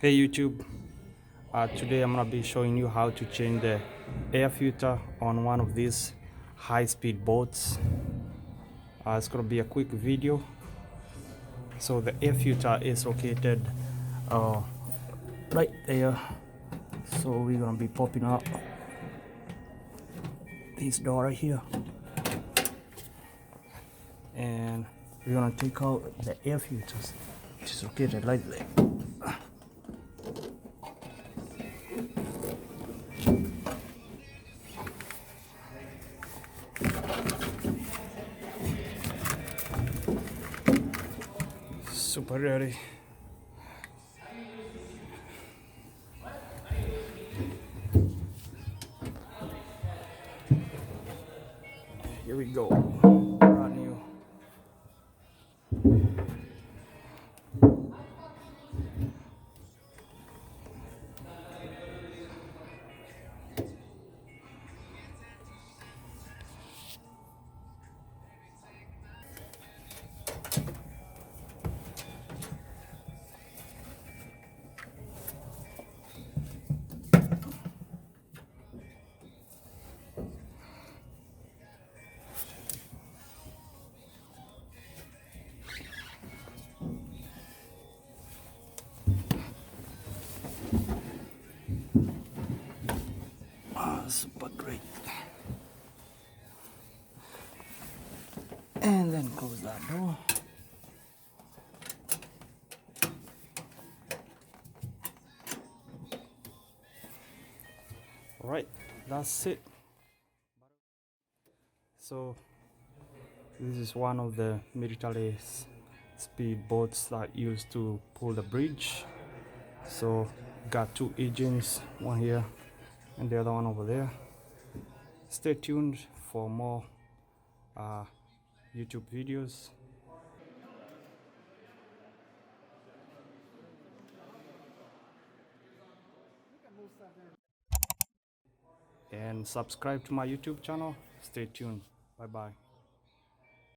Hey YouTube, today I'm gonna be showing you how to change the air filter on one of these high-speed boats. It's gonna be a quick video. So the air filter is located uh, right there. So we're gonna be popping up this door right here, and we're gonna take out the air filters, which is located right there. Super ready. Here we go. Brand new. Super great. And then close that door. Alright, that's it. So this is one of the military speed boats that used to pull the bridge. So got two engines, one here and the other one over there. Stay tuned for more YouTube videos, and subscribe to my YouTube channel. Stay tuned. Bye bye.